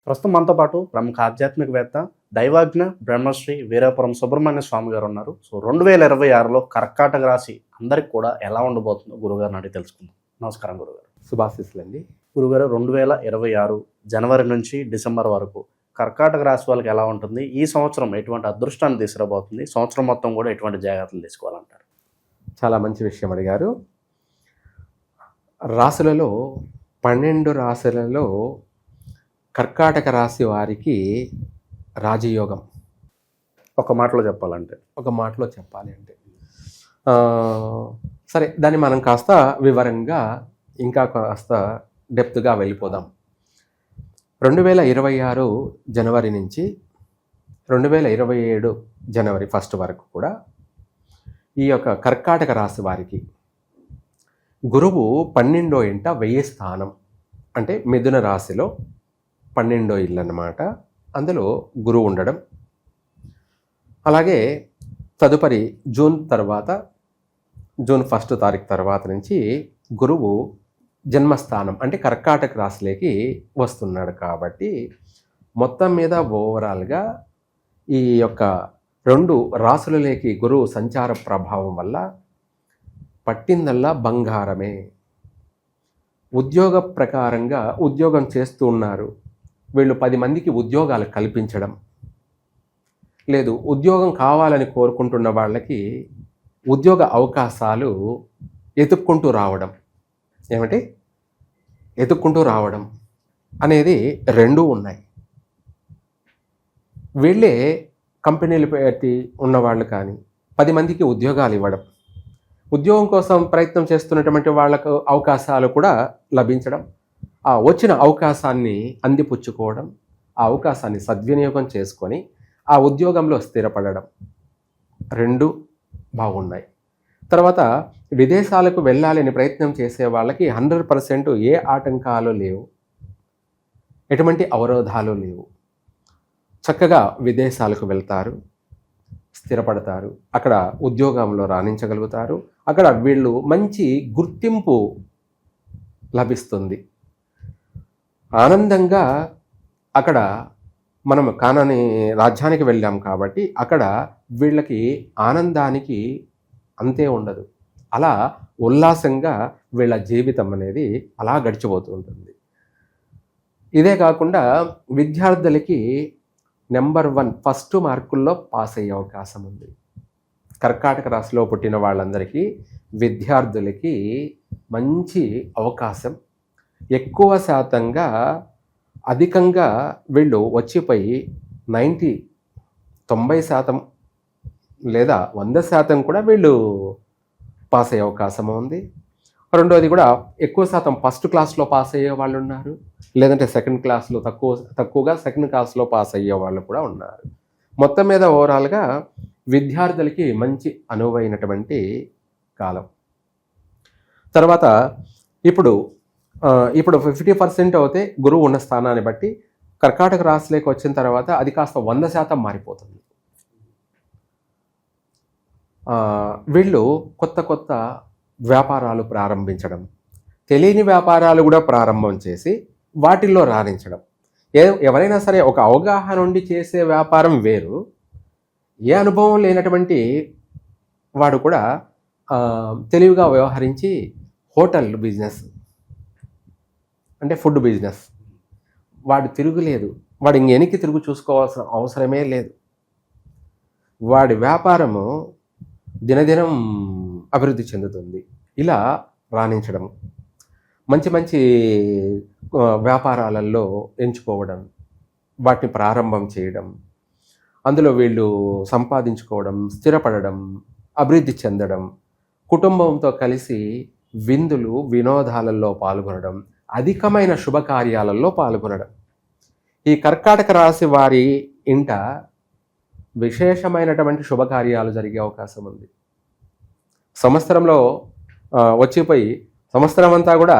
ప్రస్తుతం మనతో పాటు ప్రముఖ ఆధ్యాత్మికవేత్త దైవాజ్ఞ బ్రహ్మశ్రీ వీరాపురం సుబ్రహ్మణ్య స్వామి గారు ఉన్నారు. సో 2026లో కర్కాటక రాశి అందరికి కూడా ఎలా ఉండబోతుందో గురుగారిని అడిగి తెలుసుకుందాం. నమస్కారం గురుగారు. శుభాశీస్సులండి. గురుగారు, 2026 జనవరి నుంచి డిసెంబర్ వరకు కర్కాటక రాశి వాళ్ళకి ఎలా ఉంటుంది? ఈ సంవత్సరం ఎటువంటి అదృష్టాన్ని తీసుకురాబోతుంది? సంవత్సరం మొత్తం కూడా ఎటువంటి జాగ్రత్తలు తీసుకోవాలంటారు? చాలా మంచి విషయం అడిగారు. రాశులలో 12 రాశులలో కర్కాటక రాశి వారికి రాజయోగం. ఒక మాటలో చెప్పాలంటే సరే, దాన్ని మనం కాస్త వివరంగా ఇంకా కాస్త డెప్త్గా వెళ్ళిపోదాం. 2026 జనవరి నుంచి 2027 జనవరి 1 వరకు కూడా ఈ యొక్క కర్కాటక రాశి వారికి గురువు 12వ ఇంట 1000 స్థానం, అంటే మిథున రాశిలో 12వ ఇల్లు అన్నమాట. అందులో గురువు ఉండడం, అలాగే తదుపరి జూన్ 1 తారీఖు తర్వాత నుంచి గురువు జన్మస్థానం అంటే కర్కాటక రాశిలోకి వస్తున్నాడు. కాబట్టి మొత్తం మీద ఓవరాల్గా ఈ యొక్క 2 రాశులలోకి గురువు సంచార ప్రభావం వల్ల పట్టిందల్లా బంగారమే. ఉద్యోగ ప్రకారంగా ఉద్యోగం చేస్తూ ఉన్నారు వీళ్ళు, 10 మందికి ఉద్యోగాలు కల్పించడం, లేదు ఉద్యోగం కావాలని కోరుకుంటున్న వాళ్ళకి ఉద్యోగ అవకాశాలు ఎతుక్కుంటూ రావడం అనేది 2 ఉన్నాయి. వీళ్ళే కంపెనీలు పెట్టి ఉన్నవాళ్ళు కానీ 10 మందికి ఉద్యోగాలు ఇవ్వడం, ఉద్యోగం కోసం ప్రయత్నం చేస్తున్నటువంటి వాళ్ళకు అవకాశాలు కూడా లభించడం, ఆ వచ్చిన అవకాశాన్ని అందిపుచ్చుకోవడం, ఆ అవకాశాన్ని సద్వినియోగం చేసుకొని ఆ ఉద్యోగంలో స్థిరపడడం 2 బాగున్నాయి. తర్వాత విదేశాలకు వెళ్ళాలని ప్రయత్నం చేసే వాళ్ళకి 100% ఏ ఆటంకాలు లేవు, ఎటువంటి అవరోధాలు లేవు. చక్కగా విదేశాలకు వెళ్తారు, స్థిరపడతారు, అక్కడ ఉద్యోగంలో రాణించగలుగుతారు, అక్కడ వీళ్ళు మంచి గుర్తింపు లభిస్తుంది. ఆనందంగా అక్కడ మనం కానాని రాజ్యానికి వెళ్ళాం కాబట్టి అక్కడ వీళ్ళకి ఆనందానికి అంతే ఉండదు. అలా ఉల్లాసంగా వీళ్ళ జీవితం అనేది అలా గడిచిపోతూ ఉంటుంది. ఇదే కాకుండా విద్యార్థులకి నెంబర్ 1 ఫస్ట్ మార్కుల్లో పాస్ అయ్యే అవకాశం ఉంది. కర్కాటక రాశిలో పుట్టిన వాళ్ళందరికీ విద్యార్థులకి మంచి అవకాశం, ఎక్కువ శాతంగా అధికంగా వీళ్ళు వచ్చిపోయి 90% లేదా 100% కూడా వీళ్ళు పాస్ అయ్యే అవకాశం ఉంది. రెండోది కూడా ఎక్కువ శాతం ఫస్ట్ క్లాస్లో పాస్ అయ్యే వాళ్ళు ఉన్నారు, లేదంటే సెకండ్ క్లాస్లో తక్కువగా సెకండ్ క్లాస్లో పాస్ అయ్యే వాళ్ళు కూడా ఉన్నారు. మొత్తం మీద ఓవరాల్గా విద్యార్థులకి మంచి అనువైనటువంటి కాలం. తర్వాత ఇప్పుడు 50% అవుతే గురువు ఉన్న స్థానాన్ని బట్టి కర్కాటక రాశిలోకి వచ్చిన తర్వాత అది కాస్త 100% మారిపోతుంది. వీళ్ళు కొత్త వ్యాపారాలు ప్రారంభించడం, తెలియని వ్యాపారాలు కూడా ప్రారంభం చేసి వాటిల్లో రాణించడం. ఎవరైనా సరే ఒక అవగాహన నుండి చేసే వ్యాపారం వేరు, ఏ అనుభవం లేనటువంటి వాడు కూడా తెలివిగా వ్యవహరించి హోటల్ బిజినెస్ అంటే ఫుడ్ బిజినెస్, వాడు తిరుగులేదు, వాడు ఇంకెనికి తిరుగు చూసుకోవాల్సిన అవసరమే లేదు. వాడి వ్యాపారము దినదినం అభివృద్ధి చెందుతుంది. ఇలా రాణించడం, మంచి వ్యాపారాలలో ఎంచుకోవడం, వాటిని ప్రారంభం చేయడం, అందులో వీళ్ళు సంపాదించుకోవడం, స్థిరపడడం, అభివృద్ధి చెందడం, కుటుంబంతో కలిసి విందులు వినోదాలలో పాల్గొనడం, అధికమైన శుభకార్యాలలో పాల్గొనడం. ఈ కర్కాటక రాశి వారి ఇంట విశేషమైనటువంటి శుభకార్యాలు జరిగే అవకాశం ఉంది. సంవత్సరంలో వచ్చిపోయి సంవత్సరం అంతా కూడా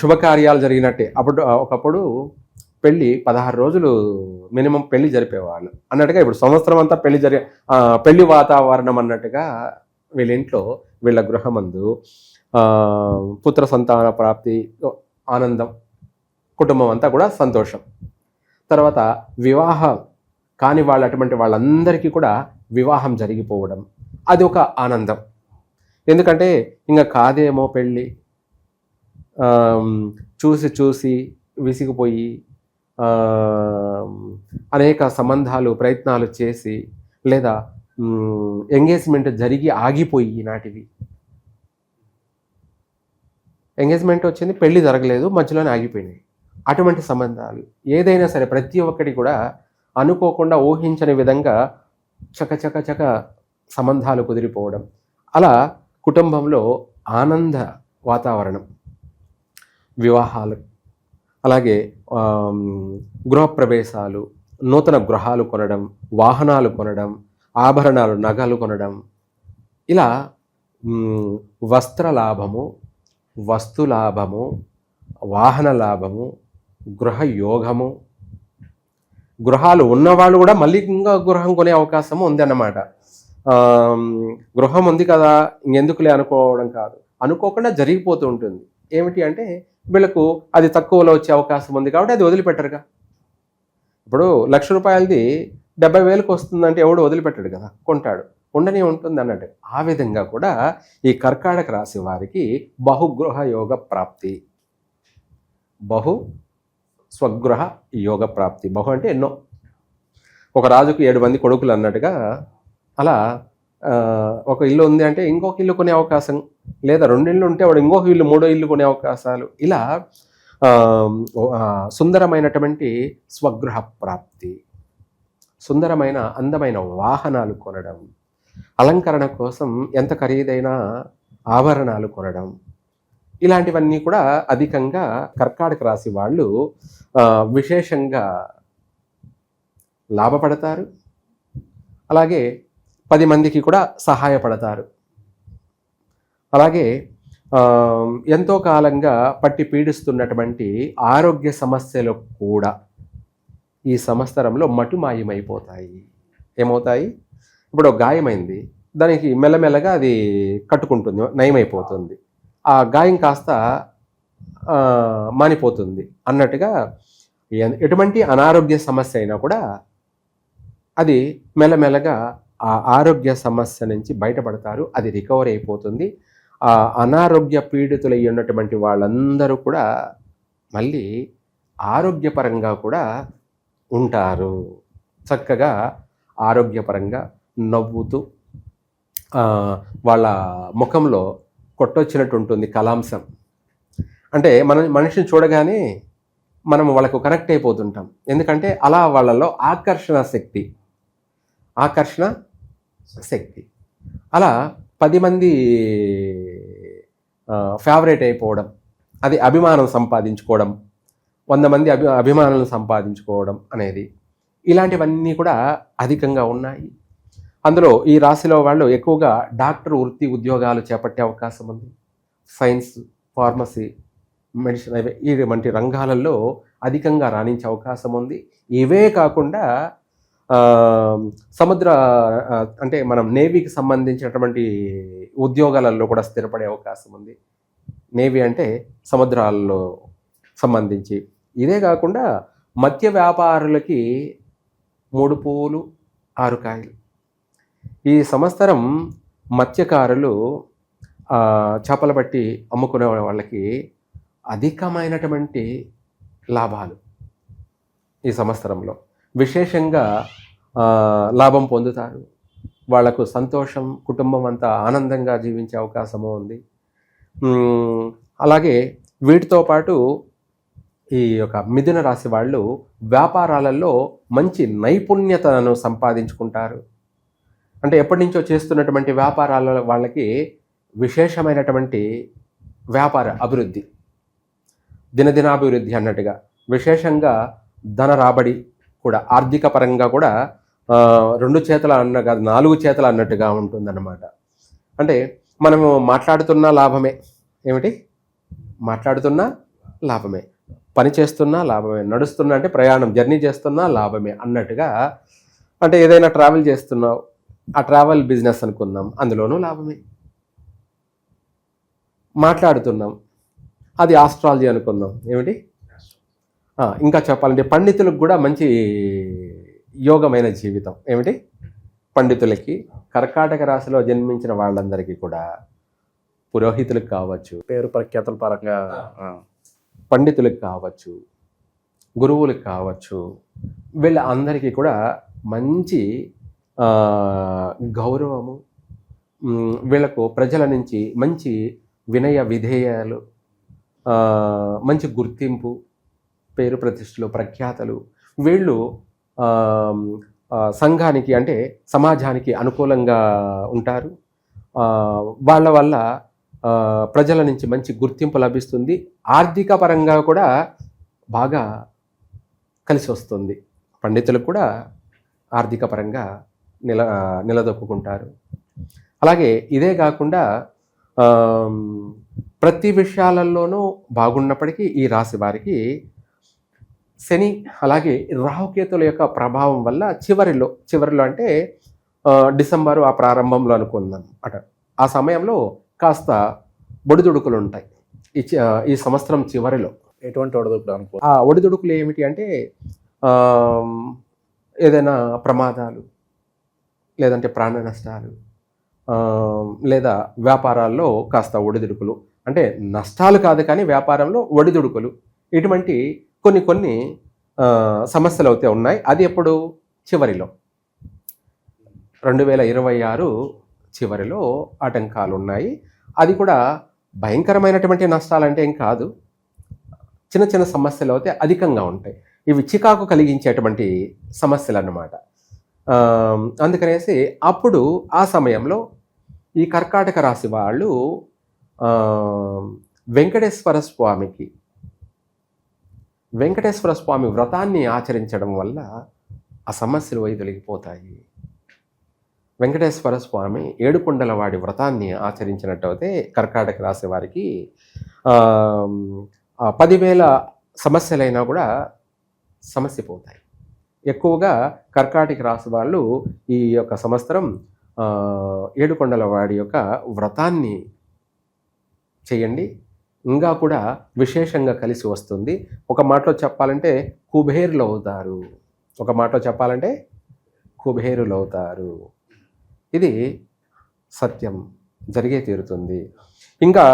శుభకార్యాలు జరిగినట్టే. ఒకప్పుడు పెళ్ళి 16 రోజులు మినిమం పెళ్లి జరిపేవాళ్ళు అన్నట్టుగా ఇప్పుడు సంవత్సరం అంతా పెళ్లి వాతావరణం అన్నట్టుగా వీళ్ళ ఇంట్లో వీళ్ళ గృహమందు పుత్ర సంతాన ప్రాప్తి, ఆనందం, కుటుంబం అంతా కూడా సంతోషం. తర్వాత వివాహం కాని వాళ్ళు అటువంటి వాళ్ళందరికీ కూడా వివాహం జరిగిపోవడం, అది ఒక ఆనందం. ఎందుకంటే ఇంకా కాదేమో పెళ్ళి, చూసి చూసి విసిగిపోయి అనేక సంబంధాలు ప్రయత్నాలు చేసి, లేదా ఎంగేజ్మెంట్ జరిగి ఆగిపోయి, నాటివి ఎంగేజ్మెంట్ వచ్చింది, పెళ్లి జరగలేదు, మధ్యలోనే ఆగిపోయినాయి. అటువంటి సంబంధాలు ఏదైనా సరే ప్రతి ఒక్కటి కూడా అనుకోకుండా ఊహించని విధంగా చక సంబంధాలు కుదిరిపోవడం, అలా కుటుంబంలో ఆనంద వాతావరణం, వివాహాలు, అలాగే గృహప్రవేశాలు, నూతన గృహాలు కొనడం, వాహనాలు కొనడం, ఆభరణాలు నగలు కొనడం, ఇలా వస్త్ర లాభము, వస్తు లాభము, వాహన లాభము, గృహ యోగము, గృహాలు ఉన్నవాళ్ళు కూడా మళ్ళీ ఇంకా గృహం కొనే అవకాశము ఉందన్నమాట. గృహం ఉంది కదా ఇంకెందుకులే అనుకోవడం కాదు, అనుకోకుండా జరిగిపోతూ ఉంటుంది. ఏమిటి అంటే వీళ్ళకు అది తక్కువలో వచ్చే అవకాశం ఉంది కాబట్టి అది వదిలిపెట్టరుగా. ఇప్పుడు 1,00,000 రూపాయలది 70,000కి వస్తుందంటే ఎవడు వదిలిపెట్టాడు కదా, కొంటాడు, ఉండనే ఉంటుంది అన్నట్టు. ఆ విధంగా కూడా ఈ కర్కాటక రాశి వారికి బహుగృహ యోగ ప్రాప్తి, బహు స్వగృహ యోగ ప్రాప్తి. బహు అంటే ఎన్నో, ఒక రాజుకు 7 మంది కొడుకులు అన్నట్టుగా, అలా ఒక ఇల్లు ఉంది అంటే ఇంకొక ఇల్లు కొనే అవకాశం, లేదా 2 ఇళ్ళు ఉంటే వాడు ఇంకొక ఇల్లు 3వ ఇల్లు కొనే అవకాశాలు, ఇలా సుందరమైనటువంటి స్వగృహ ప్రాప్తి, సుందరమైన అందమైన వాహనాలు కొనడం, అలంకరణ కోసం ఎంత ఖరీదైన ఆభరణాలు కొనడం, ఇలాంటివన్నీ కూడా అధికంగా కర్కాటక రాశి వాళ్ళు విశేషంగా లాభపడతారు. అలాగే 10 మందికి కూడా సహాయపడతారు. అలాగే ఎంతో కాలంగా పట్టి పీడిస్తున్నటువంటి ఆరోగ్య సమస్యలు కూడా ఈ సంవత్సరంలో మటుమాయమైపోతాయి. ఏమవుతాయి? ఇప్పుడు గాయమైంది, దానికి మెల్లమెల్లగా అది కట్టుకుంటుంది, నయమైపోతుంది. ఆ గాయం కాస్త మానిపోతుంది అన్నట్టుగా ఎటువంటి అనారోగ్య సమస్య అయినా కూడా అది మెల్లమెల్లగా ఆ ఆరోగ్య సమస్య నుంచి బయటపడతారు, అది రికవర్ అయిపోతుంది. ఆ అనారోగ్య పీడితులై ఉన్నటువంటి వాళ్ళందరూ కూడా మళ్ళీ ఆరోగ్యపరంగా కూడా ఉంటారు. చక్కగా ఆరోగ్యపరంగా నవ్వుతూ వాళ్ళ ముఖంలో కొట్టొచ్చినట్టు ఉంటుంది కలాంశం. అంటే మనిషిని చూడగానే మనం వాళ్ళకు కనెక్ట్ అయిపోతుంటాం. ఎందుకంటే అలా వాళ్ళలో ఆకర్షణ శక్తి అలా 10 మంది ఫేవరెట్ అయిపోవడం, అది అభిమానం సంపాదించుకోవడం, 100 మంది అభిమానులను సంపాదించుకోవడం అనేది, ఇలాంటివన్నీ కూడా అధికంగా ఉన్నాయి. అందులో ఈ రాశిలో వాళ్ళు ఎక్కువగా డాక్టర్ వృత్తి ఉద్యోగాలు చేపట్టే అవకాశం ఉంది. సైన్స్, ఫార్మసీ, మెడిసిన్ ఇటువంటి రంగాలలో అధికంగా రాణించే అవకాశం ఉంది. ఇవే కాకుండా సముద్ర అంటే మనం నేవీకి సంబంధించినటువంటి ఉద్యోగాలలో కూడా స్థిరపడే అవకాశం ఉంది. నేవీ అంటే సముద్రాల్లో సంబంధించి. ఇదే కాకుండా మత్స్య వ్యాపారులకి 3 పూలు 6 కాయలు. ఈ సంవత్సరం మత్స్యకారులు చేపలు పట్టి అమ్ముకునే వాళ్ళకి అధికమైనటువంటి లాభాలు ఈ సంవత్సరంలో విశేషంగా లాభం పొందుతారు. వాళ్లకు సంతోషం, కుటుంబం అంతా ఆనందంగా జీవించే అవకాశము ఉంది. అలాగే వీటితో పాటు ఈ యొక్క మిథున రాశి వాళ్ళు వ్యాపారాలలో మంచి నైపుణ్యతను సంపాదించుకుంటారు. అంటే ఎప్పటి నుంచో చేస్తున్నటువంటి వ్యాపారాల వాళ్ళకి విశేషమైనటువంటి వ్యాపార అభివృద్ధి, దినదినాభివృద్ధి అన్నట్టుగా, విశేషంగా ధన రాబడి కూడా ఆర్థిక పరంగా కూడా 2 చేతుల అన్న కాదు 4 చేతుల అన్నట్టుగా ఉంటుందన్నమాట. అంటే మనము మాట్లాడుతున్న లాభమే, ఏమిటి మాట్లాడుతున్నా లాభమే, పని చేస్తున్నా లాభమే, నడుస్తున్నా అంటే ప్రయాణం జర్నీ చేస్తున్నా లాభమే అన్నట్టుగా. అంటే ఏదైనా ట్రావెల్ చేస్తున్నావు, ఆ ట్రావెల్ బిజినెస్ అనుకుందాం, అందులోనూ లాభమే. మాట్లాడుతున్నాం, అది ఆస్ట్రాలజీ అనుకుందాం, ఏమిటి ఇంకా చెప్పాలంటే పండితులకు కూడా మంచి యోగమైన జీవితం ఏమిటి, పండితులకి కర్కాటక రాశిలో జన్మించిన వాళ్ళందరికీ కూడా పురోహితులకు కావచ్చు, పేరు ప్రఖ్యాతుల పరంగా పండితులకు కావచ్చు, గురువులకు కావచ్చు, వీళ్ళ అందరికీ కూడా మంచి గౌరవము, వీళ్ళకు ప్రజల నుంచి మంచి వినయ విధేయాలు, మంచి గుర్తింపు, పేరు ప్రతిష్టలు, ప్రఖ్యాతలు, వీళ్ళు సంఘానికి అంటే సమాజానికి అనుకూలంగా ఉంటారు. వాళ్ళ వల్ల ప్రజల నుంచి మంచి గుర్తింపు లభిస్తుంది. ఆర్థిక పరంగా కూడా బాగా కలిసి వస్తుంది. పండితులకు కూడా ఆర్థిక పరంగా నిలదొక్కుంటారు. అలాగే ఇదే కాకుండా ప్రతి విషయాలలోనూ బాగున్నప్పటికీ ఈ రాశి వారికి శని అలాగే రాహుకేతుల యొక్క ప్రభావం వల్ల చివరిలో అంటే డిసెంబరు ఆ ప్రారంభంలో అనుకుందాం అట, ఆ సమయంలో కాస్త ఒడిదుడుకులు ఉంటాయి. ఈ సంవత్సరం చివరిలో ఎటువంటి ఒడిదుడుకులు అనుకో, ఆ ఒడిదుడుకులు ఏమిటి అంటే ఏదైనా ప్రమాదాలు, లేదంటే ప్రాణ నష్టాలు, లేదా వ్యాపారాల్లో కాస్త ఒడిదుడుకులు, అంటే నష్టాలు కాదు కానీ వ్యాపారంలో ఒడిదుడుకులు, ఇటువంటి కొన్ని సమస్యలు అయితే ఉన్నాయి. అది ఎప్పుడు చివరిలో 2026 చివరిలో ఆటంకాలు ఉన్నాయి. అది కూడా భయంకరమైనటువంటి నష్టాలంటే ఏం కాదు, చిన్న చిన్న సమస్యలు అయితే అధికంగా ఉంటాయి. ఇవి చికాకు కలిగించేటువంటి సమస్యలు అన్నమాట. అందుకనేసి అప్పుడు ఆ సమయంలో ఈ కర్కాటక రాశి వాళ్ళు వెంకటేశ్వర స్వామి వ్రతాన్ని ఆచరించడం వల్ల ఆ సమస్యలు వైదొలిగిపోతాయి. వెంకటేశ్వర స్వామి ఏడుకొండలవాడి వ్రతాన్ని ఆచరించినట్టయితే కర్కాటక రాశి వారికి 10,000 సమస్యలైనా కూడా సమస్య పోతాయి. ఎక్కువగా కర్కాటక రాశి వాళ్ళు ఈ యొక్క సంవత్సరం ఏడుకొండలవాడి యొక్క వ్రతాన్ని చేయండి. ఇంకా కూడా విశేషంగా కలిసి వస్తుంది. ఒక మాటలో చెప్పాలంటే కుబేరులు అవుతారు. ఇది సత్యం, జరిగే తీరుతుంది. ఇంకా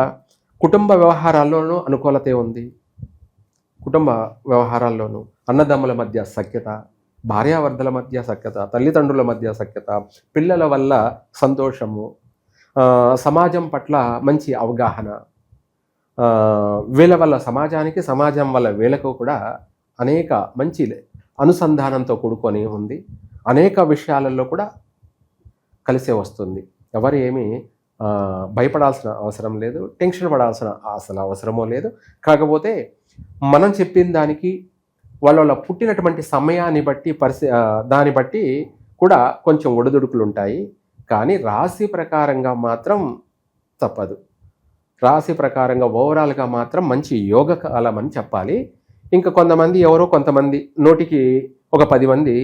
కుటుంబ వ్యవహారాల్లోనూ అనుకూలతే ఉంది. కుటుంబ వ్యవహారాల్లోనూ అన్నదమ్ముల మధ్య సఖ్యత, భార్యాభర్తల మధ్య సఖ్యత, తల్లిదండ్రుల మధ్య సఖ్యత, పిల్లల వల్ల సంతోషము, సమాజం పట్ల మంచి అవగాహన, వీళ్ళ వల్ల సమాజానికి, సమాజం వల్ల వీళ్ళకు కూడా అనేక మంచి అనుసంధానంతో కూడుకొని ఉంది. అనేక విషయాలలో కూడా కలిసే వస్తుంది. ఎవరు ఏమీ భయపడాల్సిన అవసరం లేదు, టెన్షన్ పడాల్సిన అసలు అవసరమో లేదు. కాకపోతే మనం చెప్పిన దానికి వాళ్ళ పుట్టినటువంటి సమయాన్ని బట్టి దాన్ని బట్టి కూడా కొంచెం ఒడిదుడుకులు ఉంటాయి. కానీ రాశి ప్రకారంగా మాత్రం తప్పదు. రాశి ప్రకారంగా ఓవరాల్గా మాత్రం మంచి యోగ కాలం అని చెప్పాలి. ఇంకా కొంతమంది నోటికి ఒక 10 మంది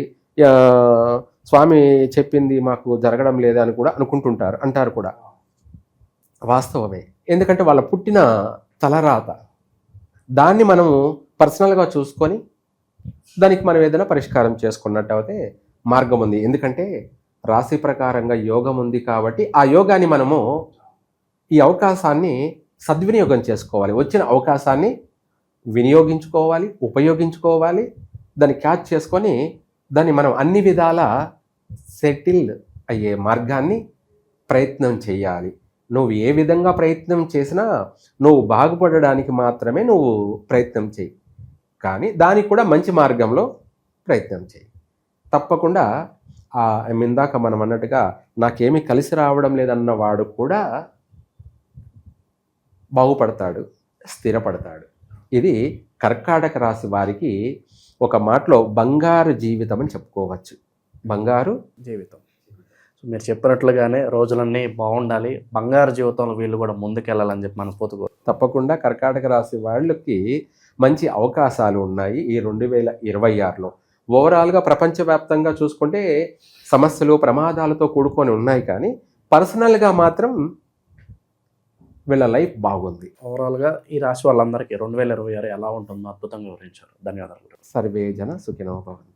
స్వామి చెప్పింది మాకు జరగడం లేదని కూడా అంటారు కూడా. వాస్తవమే. ఎందుకంటే వాళ్ళ పుట్టిన తలరాత, దాన్ని మనము పర్సనల్గా చూసుకొని దానికి మనం ఏదైనా పరిష్కారం చేసుకున్నట్టయితే మార్గం ఉంది. ఎందుకంటే రాశి ప్రకారంగా యోగం ఉంది కాబట్టి ఆ యోగాన్ని మనము ఈ అవకాశాన్ని సద్వినియోగం చేసుకోవాలి. వచ్చిన అవకాశాన్ని వినియోగించుకోవాలి, ఉపయోగించుకోవాలి. దాన్ని క్యాచ్ చేసుకొని దాన్ని మనం అన్ని విధాల సెటిల్ అయ్యే మార్గాన్ని ప్రయత్నం చేయాలి. నువ్వు ఏ విధంగా ప్రయత్నం చేసినా నువ్వు బాగుపడడానికి మాత్రమే నువ్వు ప్రయత్నం చేయి, కానీ దానికి కూడా మంచి మార్గంలో ప్రయత్నం చేయి. తప్పకుండా ఇందాక మనం అన్నట్టుగా నాకేమీ కలిసి రావడం లేదన్న వాడు కూడా బాగుపడతాడు, స్థిరపడతాడు. ఇది కర్కాటక రాశి వారికి ఒక మాటలో బంగారు జీవితం అని చెప్పుకోవచ్చు. బంగారు జీవితం. మీరు చెప్పినట్లుగానే రోజులన్నీ బాగుండాలి, బంగారు జీవితంలో వీళ్ళు కూడా ముందుకెళ్ళాలని చెప్పి మనస్ఫూర్తిగా. తప్పకుండా కర్కాటక రాశి వాళ్ళకి మంచి అవకాశాలు ఉన్నాయి ఈ 2026లో. ఓవరాల్గా ప్రపంచవ్యాప్తంగా చూసుకుంటే సమస్యలు, ప్రమాదాలతో కూడుకొని ఉన్నాయి. కానీ పర్సనల్గా మాత్రం వీళ్ళ లైఫ్ బాగుంది. ఓవరాల్గా ఈ రాశి వాళ్ళందరికీ 2026 ఎలా ఉంటుందో అద్భుతంగా వివరించారు. ధన్యవాదాలు. సర్వే జన సుఖినో భవంతు.